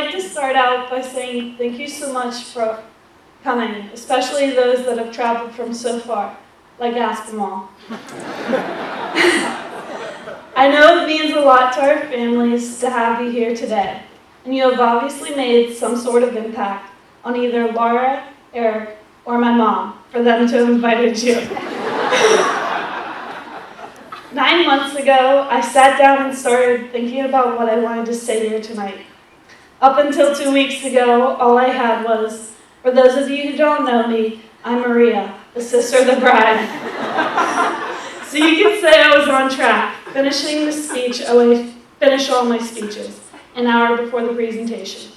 like to start out by saying thank you so much for coming, especially those that have traveled from so far, like Aspinwall. I know it means a lot to our families to have you here today, and you have obviously made some sort of impact on either Laura, Eric, or my mom for them to have invited you. 9 months ago, I sat down and started thinking about what I wanted to say here tonight. Up until 2 weeks ago, all I had was, for those of you who don't know me, I'm Maria, the sister of the bride. So you could say I was on track, finishing the speech. I always finish all my speeches an hour before the presentation.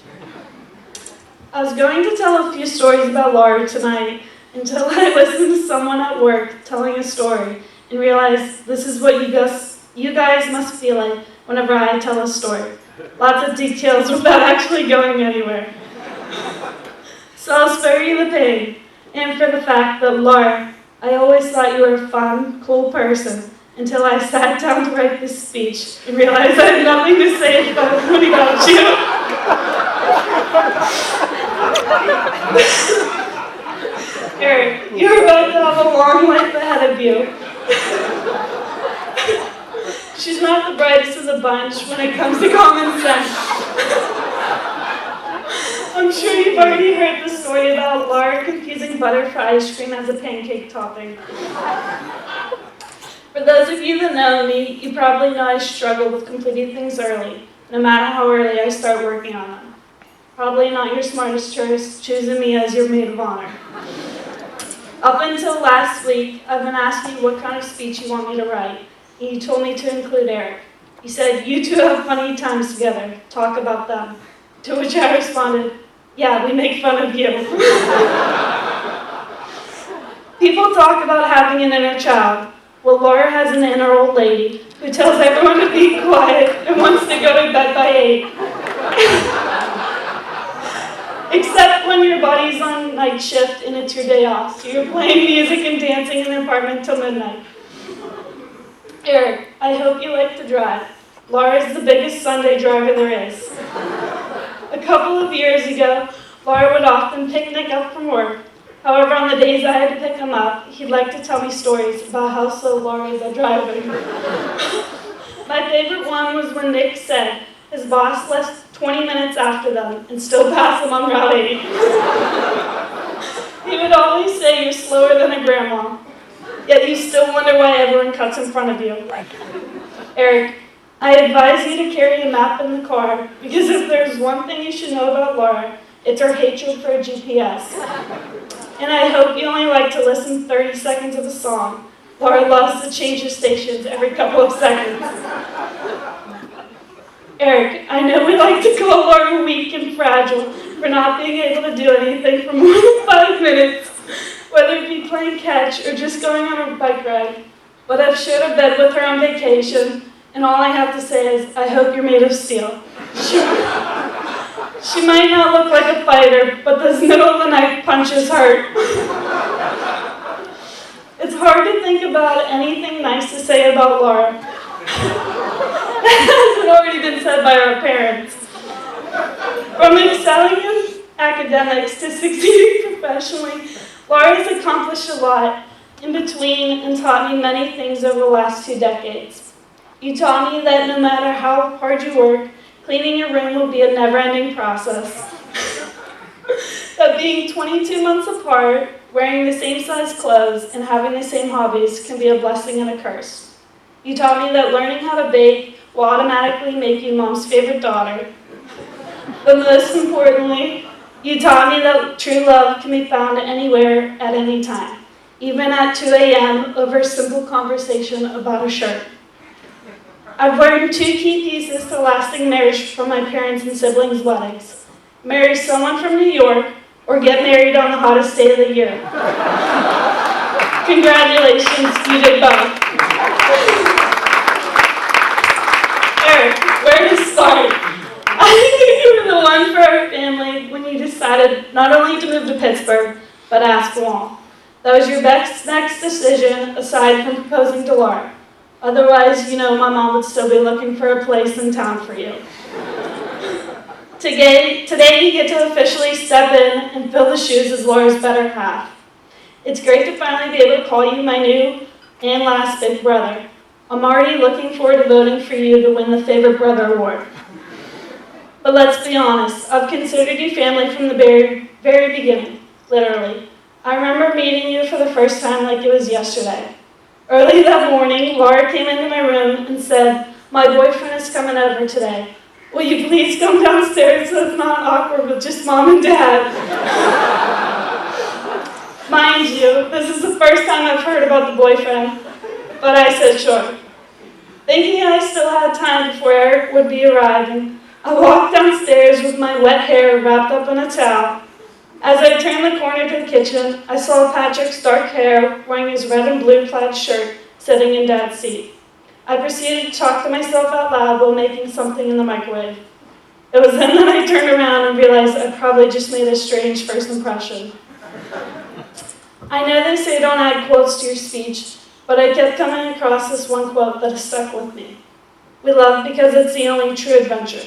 I was going to tell a few stories about Laura tonight until I listened to someone at work telling a story and realized this is what you guys must feel like whenever I tell a story. Lots of details without actually going anywhere. So I'll spare you the pain, and for the fact that, Laura, I always thought you were a fun, cool person until I sat down to write this speech and realized I had nothing to say about you. Eric, you're about to have a long life ahead of you. She's not the brightest of the bunch when it comes to common sense. I'm sure you've already heard the story about Laura confusing butter for ice cream as a pancake topping. For those of you that know me, you probably know I struggle with completing things early, no matter how early I start working on them. Probably not your smartest choice, choosing me as your maid of honor. Up until last week, I've been asking you what kind of speech you want me to write, and you told me to include Eric. You said, you two have funny times together, talk about them. To which I responded, yeah, we make fun of you. People talk about having an inner child. Well, Laura has an inner old lady who tells everyone to be quiet and wants to go to bed by 8. Except when your body's on night shift and it's your day off, so you're playing music and dancing in the apartment till midnight. Eric, I hope you like to drive. Laura's the biggest Sunday driver there is. A couple of years ago, Laura would often picnic up from work. However, on the days I had to pick him up, he'd like to tell me stories about how slow Laura is at driving. My favorite one was when Nick said his boss left 20 minutes after them and still passed them on Route 80. He would always say, you're slower than a grandma, yet you still wonder why everyone cuts in front of you. Eric, I advise you to carry a map in the car, because if there's one thing you should know about Laura, it's her hatred for a GPS. And I hope you only like to listen 30 seconds of a song. Laura loves to change her stations every couple of seconds. Eric, I know we like to call Laura weak and fragile for not being able to do anything for more than 5 minutes, whether it be playing catch or just going on a bike ride. But I've shared a bed with her on vacation, and all I have to say is, I hope you're made of steel. She might not look like a fighter, but those middle of the night punches hurt. It's hard to think about anything nice to say about Laura. That hasn't already been said by our parents. From excelling in academics to succeeding professionally, Laura has accomplished a lot in between and taught me many things over the last 2 decades. You taught me that no matter how hard you work, cleaning your room will be a never-ending process. That being 22 months apart, wearing the same size clothes, and having the same hobbies can be a blessing and a curse. You taught me that learning how to bake will automatically make you mom's favorite daughter. But most importantly, you taught me that true love can be found anywhere at any time, even at 2 a.m. over a simple conversation about a shirt. I've learned 2 key pieces to lasting marriage from my parents' and siblings' weddings. Marry someone from New York, or get married on the hottest day of the year. Congratulations, you did both. Eric, where to start? I think you were the one for our family when you decided not only to move to Pittsburgh, but Aspinwall. That was your next decision, aside from proposing to Laura. Otherwise, you know, my mom would still be looking for a place in town for you. Today you get to officially step in and fill the shoes as Laura's better half. It's great to finally be able to call you my new and last big brother. I'm already looking forward to voting for you to win the Favorite Brother Award. But let's be honest, I've considered you family from the very, very beginning, literally. I remember meeting you for the first time like it was yesterday. Early that morning, Laura came into my room and said, "My boyfriend is coming over today. Will you please come downstairs so it's not awkward with just Mom and Dad?" Mind you, this is the first time I've heard about the boyfriend, but I said sure. Thinking I still had time before Eric would be arriving, I walked downstairs with my wet hair wrapped up in a towel. As I turned the corner to the kitchen, I saw Patrick's dark hair wearing his red and blue plaid shirt sitting in Dad's seat. I proceeded to talk to myself out loud while making something in the microwave. It was then that I turned around and realized I probably just made a strange first impression. I know they say don't add quotes to your speech, but I kept coming across this one quote that has stuck with me. We love because it's the only true adventure.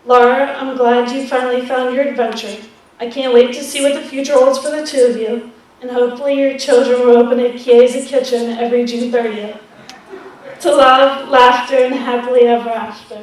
Laura, I'm glad you finally found your adventure. I can't wait to see what the future holds for the two of you, and hopefully your children will open a Chiesa kitchen every June 30th. To love, laughter, and happily ever after.